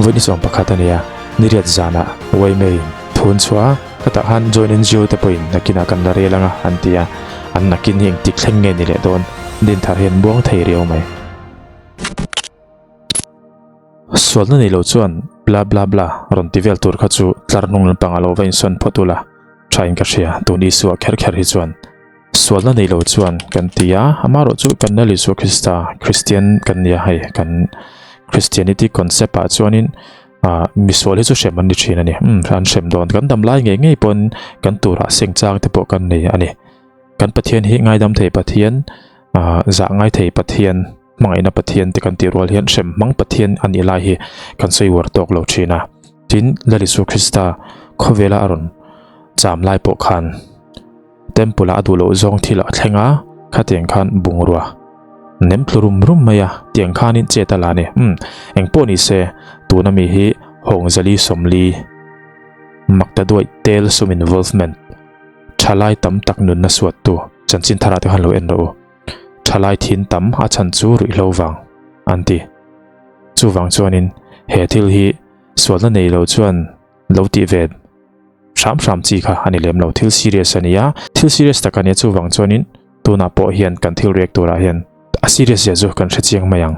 วันนี้ส่งประคาตันเนี่ยนิริยจานะไว้ไม่ทุนชัวก็แต่หันจอยนินจิวแต่pointนักกินกันดารีลังอันที่อันนักกินยังติดเล่งเงินนี่แหละโดนดินทาเห็นบ้วงไทยเรียวไหมส่วนนี้เราชวนบลาบลาบลารอนที่เวลตัวเขาจูตลาดนุ่งลำปังอาโลวินส่วนพอตุลาใช้กันเสียตัวนี้สัวแค่ที่ชวนส่วนนี้เราชวนกันที่อามาโรจูกันนั่นลิสัวคริสเตียนกันยาให้กันคริสเตียนิตี้คอนเซปต์ชวนนี้มิสวอลที่จะเชื่อมันดิฉันนี่อันเชื่อมโดนกันดำไล่ไงปนกันตัวระเสียงจางที่พวกกันนี่อันนี้กันปะเทียนที่ง่ายดำเทปะเทียนจะง่ายเทปะเทียนมังอินาปะเทียนที่กันตีรัวเลียนเชื่อมมังปะเทียนอันนี้ไล่กันสวยวัดตกเหล่าชีนะจินเลลิสุคริสตาขเวลาอรุณจามไล่ปกขันเต็มปุระดูโลจงที่ละเทงะข้าเตียงขันบุงรัวเน้นพลุรุมมายาเตียงขันนินเจตลานี่เอ็งปนิเสตัวนั้นมีฮีหงจลีสมลีมักจะด้วยเตลสุมินวอลฟ์เมนชาไลตั้มตักนุนนสวดตัวจันจินทาราที่ฮันโลเอ็นโรชาไลทินตั้มอาชันจูรุยโลวังอันที่จูวังจวนินเฮทิลฮีสวดละในโลจวนโลติเวดสามจีค่ะอันนี้เลี้ยมโลทิลซีเรียสนี่ยาทิลซีเรียสตะกันเนี่ยจูวังจวนินตัวนับปอเฮียนกันทิลเรียกตัวละเฮียนอาซีเรียสเยจูกันเชียงมายัง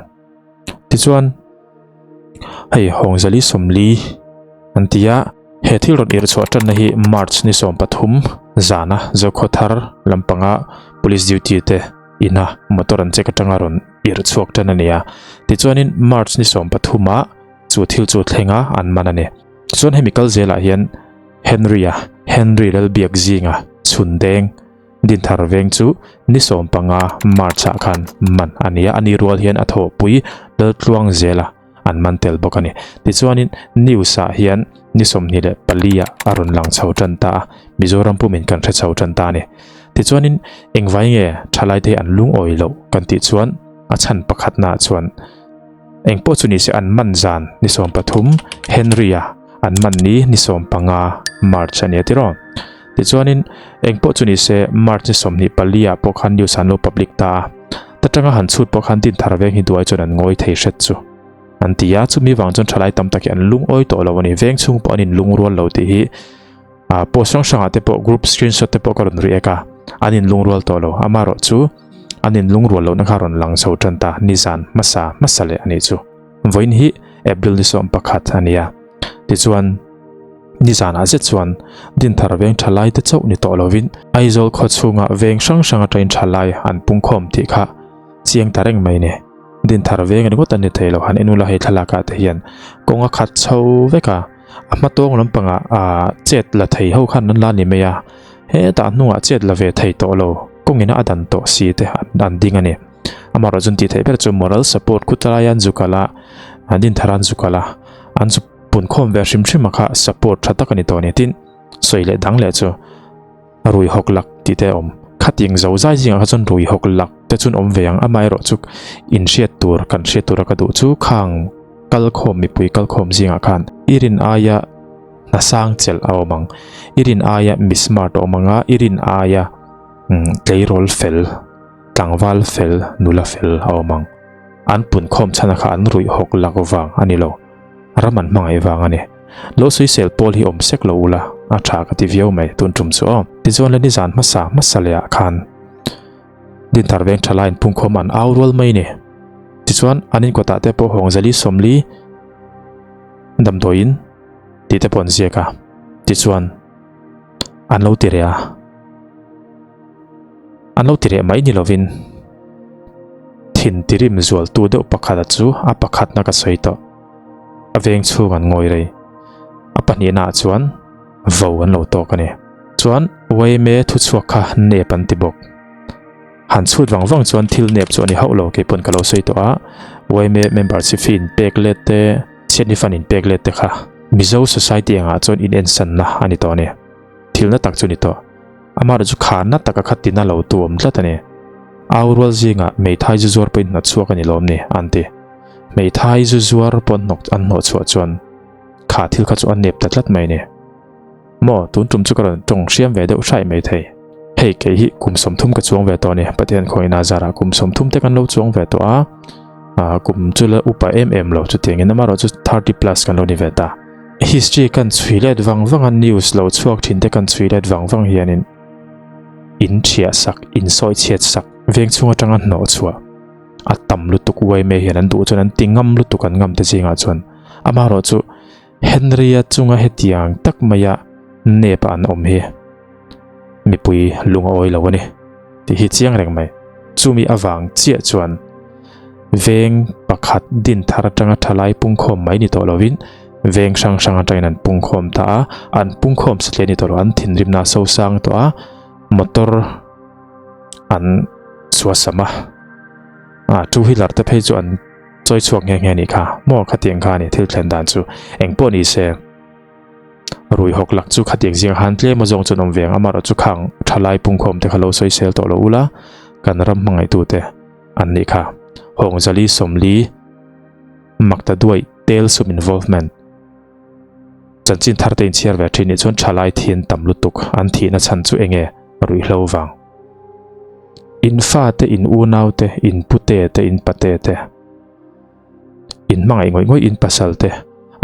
ที่จวนให้หงจลีสมลีอันที่เหตุที่รถอิรชวตันนี้มาร์ชนิสอมปฐุมจานะเจ้าขทาร์ลำปังะ police duty เตอินะมอเตอร์นเจกจังอรุณอิรชวตันนี้ที่จวนนี้มาร์ชนิสอมปฐุมะจูทิลจูเทงะอันมันนี่ส่วนให้มิคัลเจลาเฮียนเฮนรี่เลลเบียกซิงะชุนเดงดินทาร์เวงจูนิสอมปังะมาร์ชคันมันอันนี้รัวเฮียนอัฐปุยเลลตลวงเจลาอันมันเตลบอกกันนี่ที่ส่วนนี้นิวสาเฮียนนิสมนี่แหละปลียอรุณหลังชาวจันตามิโซรัมผู้มีกันชาวจันตาเนี่ยที่ส่วนนี้เอ็งไว้เงี้ยทลายที่อันลุงออยโลกันที่ส่วนอาชันประคัดนาส่วนเอ็งโปสุนิเสอันมันจานนิสมปฐุมเฮนรี่อันมันนี้นิสมปังามาร์ชเนี่ยที่รอนที่ส่วนนี้เอ็งโปสุนิเสมาร์ชนิสมนี่ปลียปกหันยูสันโลพับลิกตาแต่จังหันสุดปกหันดินทาร์เวงฮิดวยจนอันงอยเทเชตจูอันที่ยาจุมีวางจนทลายตั้มตะเกียนลุงอ้อยตัวเราวันนี้เวงชุ่งปอนินลุงรัวเราที่โพสต์ช่างๆที่พวกกรุ๊ปสกรีนช็อตที่พวกกระดุนเรียกอันนี้ลุงรัวตัวเราอามาโรจูอันนี้ลุงรัวเรานักการหลังชาวจันตานิจานมาสเลอันนี้จูวันนี้เอเบลนิสอมปักขัดอันนี้ที่ส่วนนิจานอาเจส่วนดินทาร์เวงทลายที่เจ้านี่ตัวเราวินไอโซลขดสูงเวงช่างๆใจทลายอันปุ่งคมที่ข้าเสียงตาเร่งไม่เนี่ยดินทาร์เวงก็ตันนิเทลหันเอนุลาให้ทลากาเทียนกงขัดเช่าเวกามาตัวลำปังเจ็ดละเทียเขาขันนั้นลานิเมียเฮตาหนัวเจ็ดละเวทเทียโตโลกงเงินอดันโตสีเตอันดิ่งอันนี้มารจุนติเทียเป็นจุมมอรัลสปอร์ตคุตลายันจุกละดินทารันจุกละอันจุปุ่นคอมเวอร์ชิมชิมค่ะสปอร์ตชัดตะกันนี้ตัวนี้ตินสวยเลยดังเลยจูรุยหกหลักติเตอมขัดยิงเจ้าใจจริงก็จนรุยหกหลักแต่จนอมเวียงไม่รอจุกอินเชียตัวกันเชียตัวก็ดูจูขังกัลคอมมีปุยกัลคอมจริงกันอิรินอายะน่าสร้างเจลเอามังอิรินอายะมิสมาร์ตเอามังอิรินอายะเลย์โรลเฟลตังวัลเฟลนูลาเฟลเอามังอันปุ่นคอมชนะขันรุยหกหลักวังอันนี้โลรามันมังไอวังอันนี้โลสุยเซลโพลีอมเซกโลละอาชากติวิวไม่ตุนจุมซัวที่ส่วนเลนิจานมาสเลขันดินทาร์เวงทลายปุ่งคอมันเอารัวไม่เนี่ยที่ส่วนอันนี้ก็ตัดแต่พอหงจลีสมลีดำตัวอินที่แต่ปนเสียกะที่ส่วนอันเราติเรียไม่นิลวินทินติริมจวลตัวเดือปักขัดจูปักขัดนักสวยต่อเวงชูกันงอยเลยปัญญาหน้าส่วนวัวอันเราโตกันเนี่ยส่วนวัยเมทุสวกะเนปันติบกหันสุดวังส่วนทิลเนปส่วนนี้เขาโลกปนกะโลสวยตัววัยเมมเบอร์สิฟินเปกเลตเตเช่นนี้ฟันอินเปกเลตเตค่ะมิโซสังคมส่วนอินเอ็นสันนะอันนี้ตัวเนี่ยทิลนัดตักส่วนนี้ตัวอามาร์จุขานัดตักขัดติน่าเราตัวมันละตัวเนี่ยเอารัวจริงไม่ท้ายจะจวดเป็นนัดชัวกันนี่ลมเนี่ยอันที่ไม่ท้ายจะจวดปนนกอันหนวดชัวจวนขาทิลขัดจวนเน็บแต่ละไม่เนี่ยหม้อตุนจุ่มจุกระจงเชี่ยมเวเดอใช่ไม่เทเฮ้ยเกี่ยกุมสมทุ่มกับจวงเวตัวเนี่ยประเด็นคอยนาจาระกุมสมทุ่มแต่กันเราจวงเวตัว kum chula upa lo chu tiangin amaro chu 30 plus kan lo ni veta history kan chuilet wangwangan news lo chuak thin te kan chuilet wangwang hianin in thia sak in soi chet sak veng chunga tanga no chua atam lutuk wai me hian du chuan tingam lutuk an ngam te chinga chuan amaro chu henria chunga hetiang tak maya nepa an om hi mipui lunga oi lo ani ti hi chiang reng mai chumi awang chia chuan veng pakhat Dinthar tanga thalai pungkhom mai ni to lovin veng sang sang atang an pungkhom ta an pungkhom sle ni to an thin rimna so sang to a motor an suasama two wheeler te phei chu an choi chuak nge ni kha mo khatiang kha ni thil thlen dan chu engpo ni se rui hok lak chu khatiang jing han tle ma jong chunom veng amaro chu khang thalai pungkhom te khalo soi sel to lo ula kan ram mangai tu te an ni kha hong zali somli makta duai tel sum involvement chanchin thartein chiar ve thini chon thalai thin tamlutuk an thina chan chu enge rui hlo wang in fa te in unau te in pute te in pate te in mangai ngoi in pasal te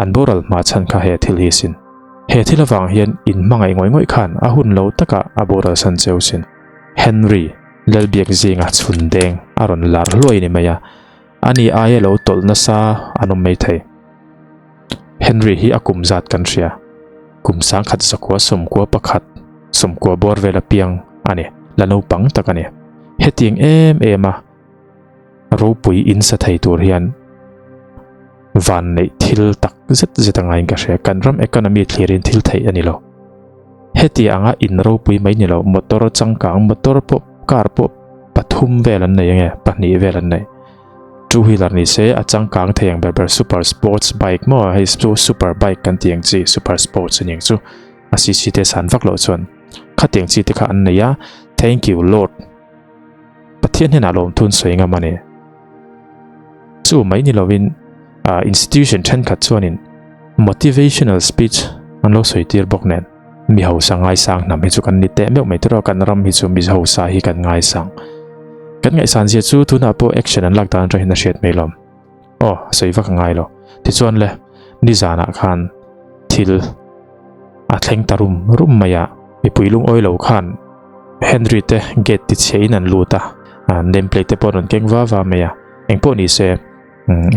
an boral ma chan kha he thil hi sin he thil awang hian in mangai ngoi khan a hun lo taka a boral san cheu sin Henry lelbiak zinga chundeng aron lar loi ni maya ani aya lo tol na sa anom mei thei Henry hi akum zat kan ria kum sang khat zakwa somkwa pakhat somkwa bor vela piang ani lano pang takani heting ema ro pui in sa thei tur hian van nei thil tak zet angai ka ria kan ram economy thlerin thil thei ani lo heti anga in ro pui mai ni lo motor changkang motor pop car pop pathum velan nei nge pahni velan nei two wheeler ni se achang kang theng berber super sports bike mo hai super bike kan tiang chi super sports ning chu asi te san vak lo chon khateng chi te kha an nei ya thank you lord pathian hena lom thun soinga mane chu mai ni lovin institution then khat chuanin motivational speech an lo soitir bok nen mi ho sangai sang nam hi chu kan ni te mek mai tro kan ram hi chu mi ho sa hi kan ngai sang kan ngai san sia chu thuna po action an lak dan ra hin a shet melom sei vak ngai lo ti chuan le ni zana khan thil a thleng tarum maya mi puilung oi lo khan Henry te gate ti chein an luta name plate te pon kengwa wa maya engpo ni se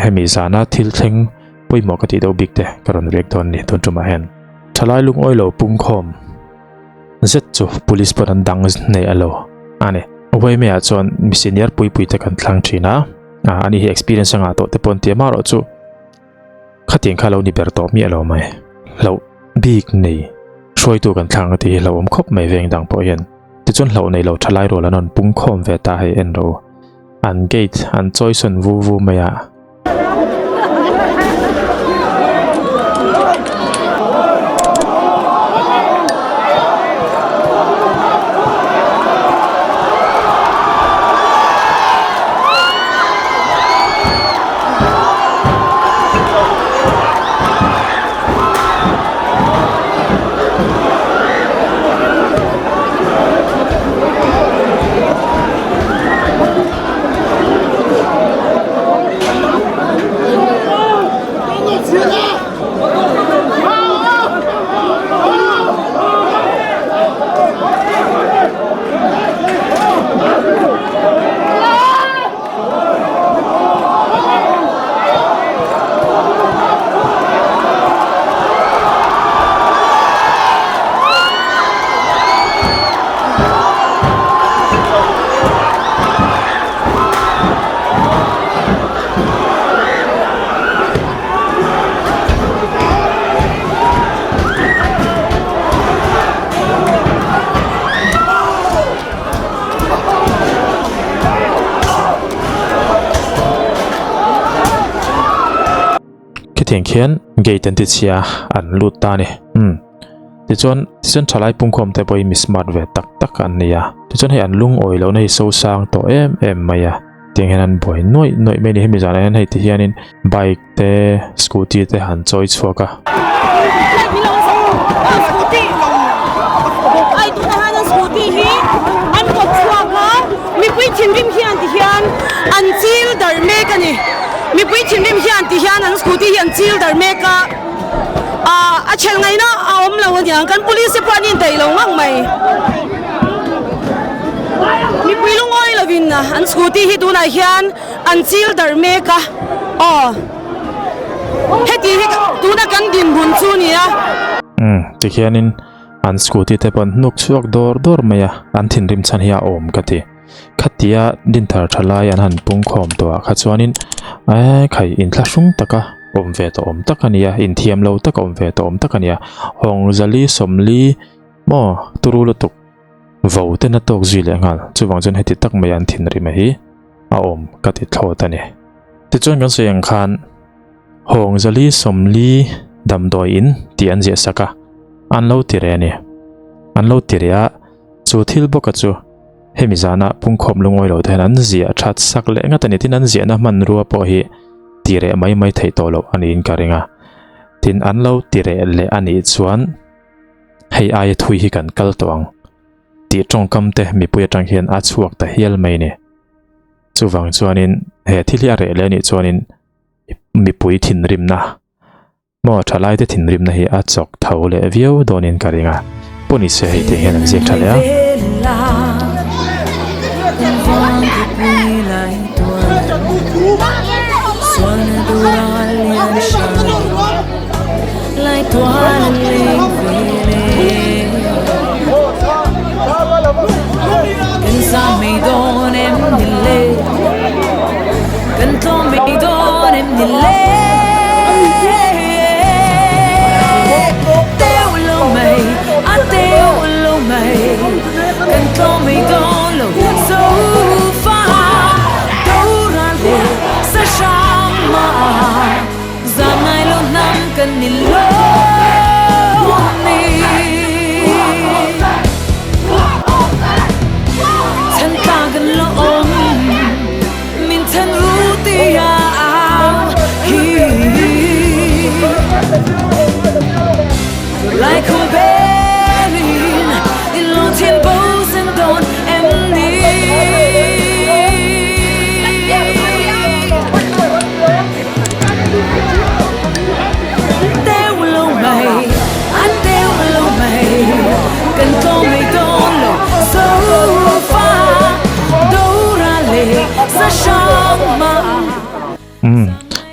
hemi zana thil thleng poimo ka ti do big te karon rek don ni ton tuma hen thalai lung oi lo pungkhom zet chu police pon an dang nei alo ane wai me a chon mi senior pui te kan thlang thina ani hi experience anga to te pon ti ma ro chu khating khalo ni ber to mi alo mai lo big nei shroi tu kan thlang ti lo om khop mai veng dang po hian ti chon lo nei lo thalai ro lanon pungkhom ve ta hai en ro an gate an choice vu maya thieng khian gate an ti chia an lut ta ni ti chuan thalai pungkhom te poi mi smart ve tak an nia ti chuan he an lung oi lo nei so sang to maya tiang hen an boi noi me ni hemi zana hen hei ti hianin bike te scooty te han choi chuaka scooty ai tu na han scooty hi an ko chuaka mi pui thìn rim hian ti hian an chil dar mek ani mi pui thìn rim hian ti hian an scooty hian chil dar mek a chel ngai na a om lo ania kan police pa nin dei lo ngang mai mi pui lungoi lovin na an scooty hi tu na hian an chil dar mek heti tu na kan din bun chu nia ti hianin an scooty te pon nuk chuak dor maya an thin rim chan hiya om kati khatia dinthar thalai an han pung khom to kha chuanin khai in thla sung taka om ve to om takania in thiam lo tak om ve to om takania hong zali somli mo turulu tuk vo te na tok zui le ngal chuwang chen heti tak mai an thin rim hi a om kati thlo tani ti chuan kan seng khan hong zali somli dam doi in ti an je saka an lo ti re ni an lo ti ria chu thil boka chu hemizana pungkhom lungoi lo then an zia that sak le nga tani tin an zia na man ruwa po hi ti re mai thei to lo ani in karinga tin an lo ti re le ani chuan hei ai thui hi kan kal tawng ti tong kam te mi puya tang hian a chuak ta hial mai ni chuwang chuanin he thili a re le ni chuanin mi pui thin rim na mo thalai te thin rim na hi a chok thau le viau donin karinga poni se hei te hian an zek thalea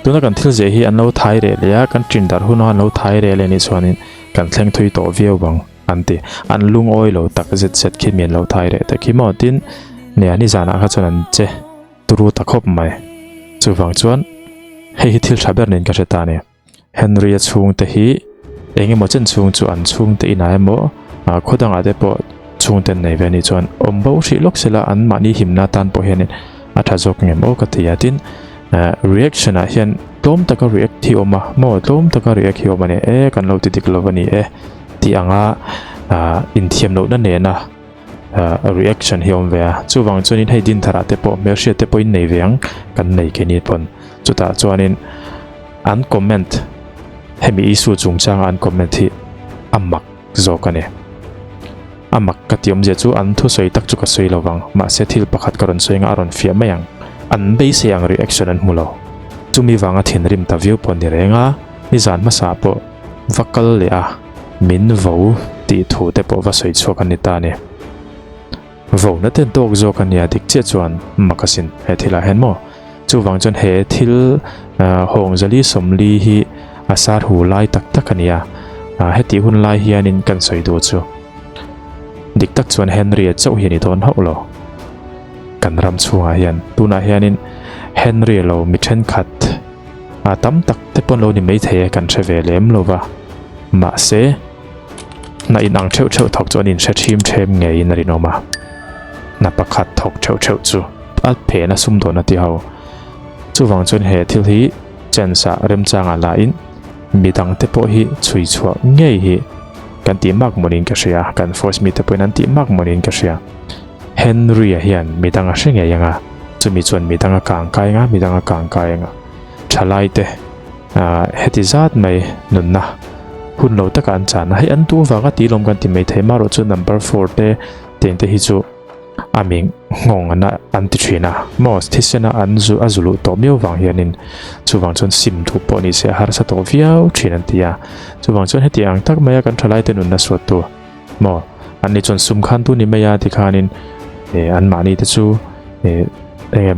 tuna kan thil je hi an lo thai re le ya kan trindar hun han lo thai re le ni chuanin kan thleng thui to viau bang anti an lung oi lo tak zet khi mian lo thai re ta khi mo tin ne ani zana kha chuan an che turu takhop mai chuwang chuan hei thil thaber nen ka reta ne henry chung te hi enge mo chen chung chu an chung te inai mo khodang ade po chung ten nei ve ni chuan ombo hri lok sela an mani himna tan po henin atha jok ngem o ka tia tin reaction a hian tlawm taka react thi oma mo tlawm taka react hi oma ne kan lo ti dik lo ani ti anga in thiam lo na ne na reaction hi om ve a chuwang chuanin hei dinthara te po mersia te po in nei veng kan nei ke ni pon chuta chuanin an comment hemi isu chungchang an comment hi amak zokane amak katiom je chu an thu soi tak chu ka soi lowang ma se thil pakhat karon soinga aron fia mayang an be se ang reaction an mulo chumi wanga thin rim ta view pon ni renga ni zan ma sa po vakal le a min vo ti thu te po va soi chhuak ani ta ne vo na ten tok zo kan ya dik che chuan makasin he thila hen mo chuwang chon he thil hong zali somli hi asar hu lai tak takania heti hun lai hianin kan soi do chu dik tak chuan henry chau hiani don holo kan ram chunga hian tuna hianin henry lo mi then khat tam tak te pon lo ni mai the kan theve lem lova ma se na in ang theu thok chuan in thim them nge in rinoma na pakhat thok theu chu al phe na sum do na ti ho chuwang chuan he thil hi chensa rem changa la in midang te po hi chui chua ngei hi kan ti mak monin ka sia kan force mi te po nan ti mak monin ka sia henry hian midang a hringe yanga chumi chuan midang a kang kai nga thalai te heti zat mai nunna hun lo takan chan hai an tu wanga ti lom kan ti mai thema ro chu number 4 te ten te hi chu ami ngong ana anti thina mos thisena anzu azulu to meu wang hianin chuwang chon sim thu po ni se har sa to viau thinan tia chuwang chon hetiang tak maya kan thalai ten unna so tu mo ani chon sum khan tu ni maya ti khanin an mani te chu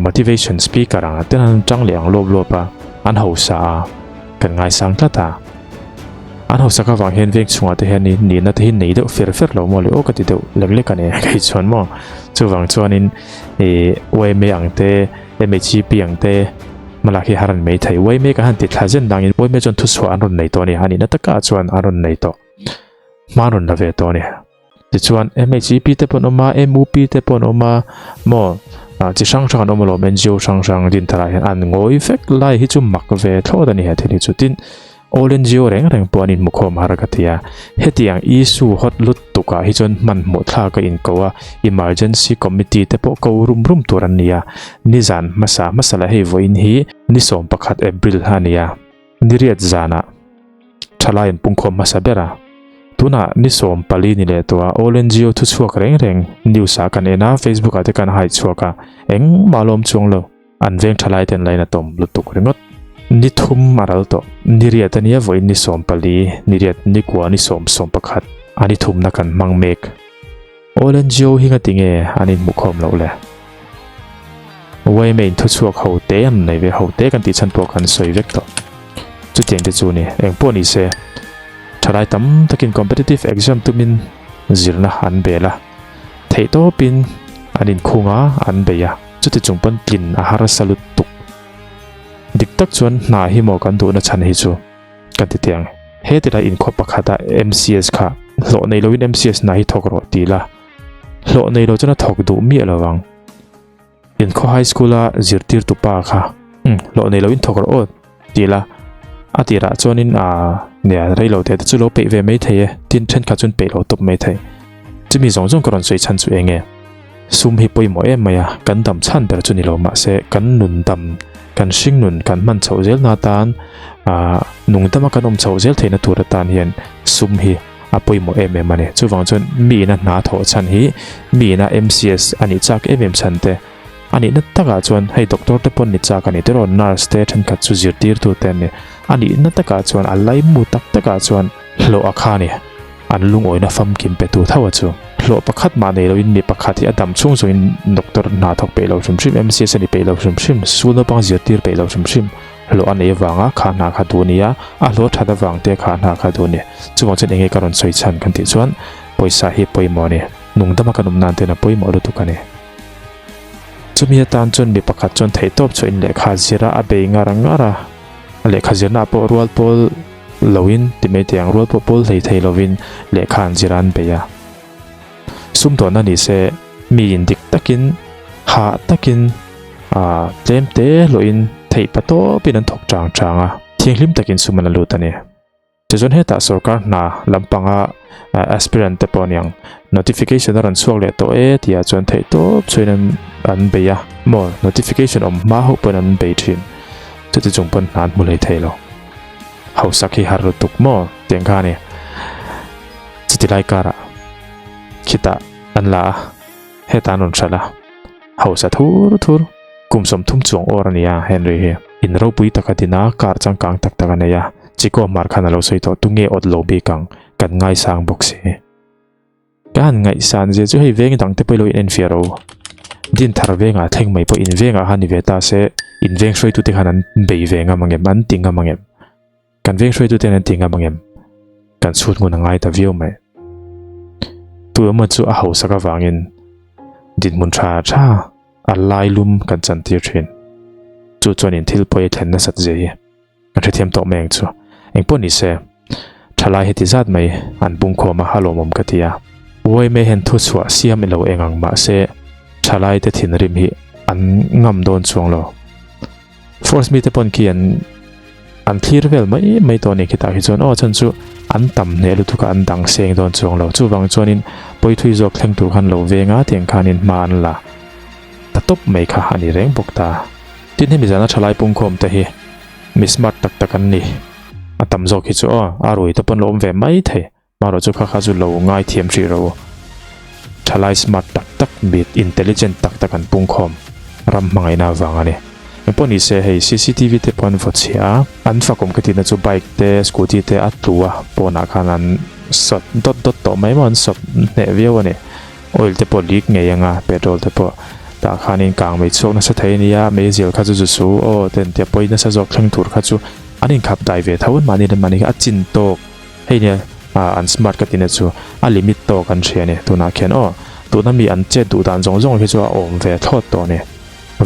motivation speaker anga ten an chang liang lob lopa an hausa kan ngai sang tlata an hausa ka wang hen veng chunga te hian ni na te hin nei deuh fer lo mo le o ka ti deuh lek ane kai chon mo chuwang chuanin wei me ang te MHP ang te malaki haran mei thai wei me ka han ti thajen dangin wei me chon thu chwa an ron nei to ni hani na taka chuan an ron nei to manon la ve to ni ti chuan MHP te pon oma MUP te pon oma mo chi sang sang an omlo men jiu sang Dinthar hian an ngoi vek lai hi chu mak ve thlo da ni ha thili chu tin olen jiu reng puanin mukhom harakatia hetiang isu hot lut tuka hi chon man mo thla ka in kowa emergency committee te po ko rum turan nia nizan masala hei voin hi ni som pakhat April hania niriat zana thalain pungkhom masabera tuna ni som pali ni le to olen jiu thu chuak reng news a kan ena Facebook ate kan hai chuaka eng malom chunglo an veng thalai ten laina tom lutuk ringot ni thum maral to niriat ania voin ni som pali niriat ni kwa ni som pakhat ani thum na kan mangmek olen jiu hinga tinge anin mukhom lo le wei main thu chuak hote an nei ve hote kan ti chan po kan soi vek to chu tiang te chu ni eng po ni se thalai tam takin competitive exam tumin zirna an bela thei to pin anin khunga an beya chuti chungpan tlin a har salut tuk dik tak chuan na hi mo kan du na chan hi chu kan ti tiang he ti la in kho pakhata MCS kha lo nei loin MCS na hi thok ro ti la lo nei lo chana thok du mi alawang in kho high school a zirtir tu pa kha lo nei loin thok ro ti la atira chuanin ne reilo te chu lo pe ve mai thei tin then kha chun pe lo top mai thei chimi zong karon soi chan chu enge sum hi poimo em maya kan dam chan ber chu ni lo ma se kan nun dam kan sing nun kan man chho zel na tan nung tama kan om chho zel theina tur tan hian sum hi a poimo em mane chuwang chon mi na na tho chan hi mi na MCS ani chak chan te ani na taka chuan hei doctor te pon ni chak ani te ron nurse te than khat chu zirtir tu ten ni ani na taka chuan alai mu taka chuan lo akha ni an lung oina fam kim pe tu thawa chu lo pakhat ma nei lo in mi pakhat hi adam chung in doctor na thok pe lo shim MCS ani pe lo shim suno pang zirtir pe lo shim lo an e wanga kha na kha tu nia a lo thada wang te kha na kha tu ni chuwang chen enge karon soi chan kan ti chuan poisa hi poimo ni nungdama kanum nan te na poimo lu tu kane chumi tan chon mi pakhat chon thei top chu in le kha zira a be ngara le kha zirna po rual pol loin ti me tiang rual pol thei lovin le khan ziran be ya sum to na ni se mi in dik takin ha takin tlem te loin thei pato pinan thok changa thinglim takin sumana lutani chon heta sarkar na lampanga aspirant te ponyang notification ran suak le to tia chon thei top chuinan an beya mo notification om ma ho panan be thin chuti chungpan nan mulei theilo hausaki haru tuk mo tengka ni chitilai kara kita anla heta non chala hausa thur kumsom thum chung orania henry he in ro pui takatina kar changkang tak takanaya chiko mar khana lo soi to tunge ot lo be kang kan ngai sang boxe kan ngai san je chu hei veng dang te pelo in fiaro Dinthar venga theng mai po in venga hani veta se in veng soi tu te khanan be venga mangem an tinga mangem kan veng soi tu te nan tinga mangem kan sut ngun ngai ta view mai tu ma chu a hausa ka wangin din mun tha a lai lum kan chan tir thin chu chuan in thil poi thlen na sat je hi a thiam to meng chu eng po ni se thalai heti zat mai an bung kho ma halomom katia woi me hen thu chwa siam lo engang ma se thalai te thin rim hi an ngam don chuang lo force me te pon ki an clear vel mai to ni kita hi chon chan chu an tam ne lu tu ka an dang seng don chuang lo chu wang chuanin poi thui jok thleng tur khan lo venga teng khanin man la ta top mai kha ani reng bokta tin hemi jana thalai pung khom te hi mi smart tak an ni atam zok hi chu aroi ta pon lom ve mai the maro chu kha chu lo ngai thiam thri ro thalai smart tak bit intelligent tak an pungkhom ram mangai na wangani poni se hei CCTV te pon vochia an fakom katina chu bike te scooty te atua pona khanan sot dot to mai mon sop ne viawani oil te po leak ngeyanga petrol te po ta khanin kang mai chok na sa thainia me zel kha chu su o ten te poina sa jok thlang tur kha chu anin khap dai ve thawun mani a chin tok hei ne an smart katina chu a limit to kan thriani tuna khen o tuna mi an che du dan jong hi chu a om ve thot to ne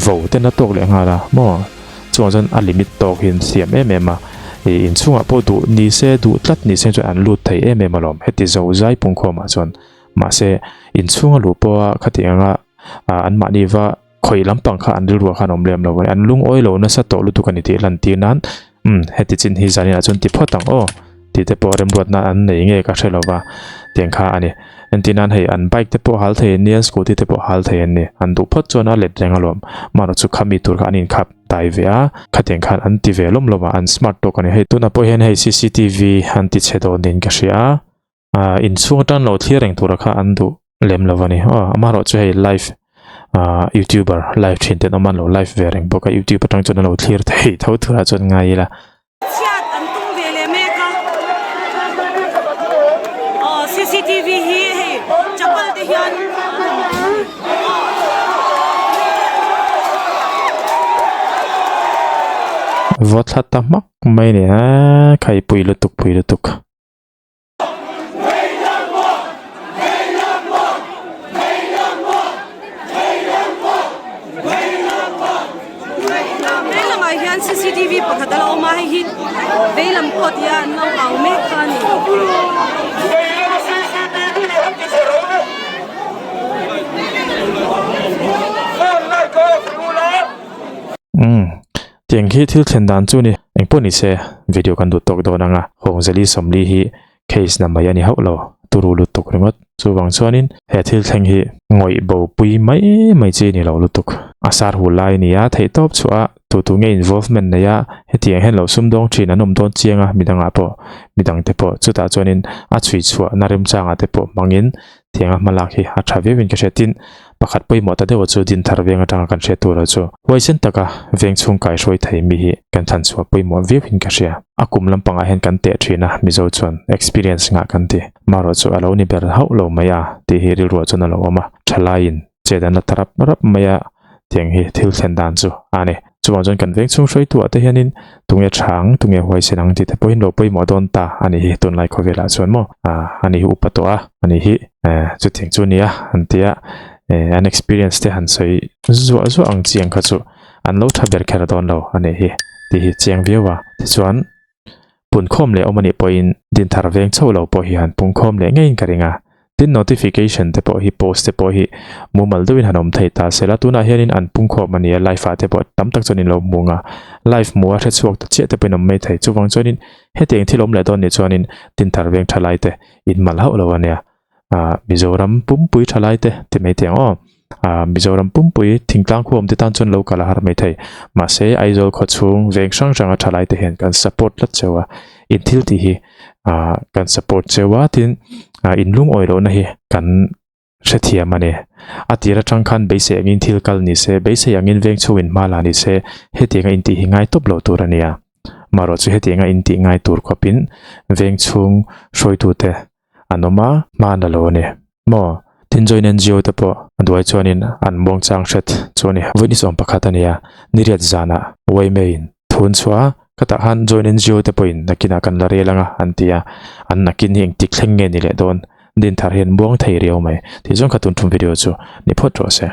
vo te na tok le nga la mo chuan a limit to hin siam ma in chunga po du ni se du tlat ni se chu an lut thei malom heti zo zai pungkhoma chuan ma se in chunga lu po khatinga an ma ni wa khoi lampang kha an rilwa khan om lem lo an lung oi lo na sa to lu tu kan ti lan ti nan heti chin hi zani na chun ti photang o ti te po rem ruat na an nei nge ka thelo wa tiang kha ani entinan hei an bike te po hal thei ni scooty te po hal thei ni an du phot chona let renga lom maro chu khami tur kha anin khap tai ve a khateng khan an ti ve lom loma an smart to kan hei tuna po hen hei CCTV an ti chedo nin ka sia in chung tan lo thireng tur kha an du lem lovani maro chu hei live YouTuber live thin te man lo live vereng boka YouTube tang chona lo thlir thei thau thura chon ngai la CCTV hi chapal te hian vot hata mak mai ne khai pui lutuk CCTV pakhatala oma hi veilam khot ya no au me khani tiang khi thil thlen dan chu ni engponi se video kan du tok do nanga hongzeli somli hi case na mai ani haulo turu lu tok ringot chu wang chuanin he thil thleng hi ngoi bo pui mai chi ni lo lutuk asar hu lai ni a thei top chua tu nge involvement na ya hetiang hen lo sum dong thin anom don chianga midang te po chuta chuanin a chui chua narim changa te po mangin tianga malak hi a thawe win ka shetin pakhat poi mo ta de chu Dinthar venga tanga kan she tur chu waisen taka veng chung kai roi thei mi hi kan than chua poi mo ve win ka sia akum lampanga hen kan te thina Mizo chuan experience nga kan ti maro chu alo ni ber hau lo maya ti hi ri ro chuna lo ma thalain chedana tarap maya tiang hi thil thlen dan chu ani chuan jon kan veng chung roi tu ate hianin tunge thang tunge hoi senang ti te poin lo poi mo don ta ani hi tun lai khovela chuan mo ani hi upato ani hi chu thing chu nia antia an experience te han soi zo ang chiang kha chu an lo thaber khera don lo ani hi ti hi chiang viewa ti chuan pun khom le omani point Dinthar veng chho lo po hi han pung khom le ngein karinga tin notification te po hi post te po hi mumal duin hanom thei ta sela tuna hianin an pung khom mania live a te po tam tak chonin lo munga live muwa the chuak ta che te penom mai thei chuwang chonin heteng thilom le don ni chuanin Dinthar veng thalai te in mal hau lo ania Mizoram pumpui thalai te ti mai tiang o Mizoram pumpui thingtlang khom te tan chon lo kala har mai thei ma se aizol kho chung veng sang sanga thalai te hen kan support lat chewa in thil ti hi kan support chewa tin in lung oilo na hi kan Shathia mane atira tangkhan beise angin thil kal ni se beise angin veng chuin mala ni se hetinga inti hingai top lo turania maro chu hetinga inti ngai tur khopin veng chung shroi tu te anoma mana lo ne mo tinjoin NGO te po adwai chuanin an mong chang shet chuni voini som pakhatania niriat zana waimein thun chua kata han join NGO te poin nakina kan la relanga antia an nakin hing tikleng nge ni le don Dinthar hen buang thei riau mai ti jong khatun thum video chu ni phot ro se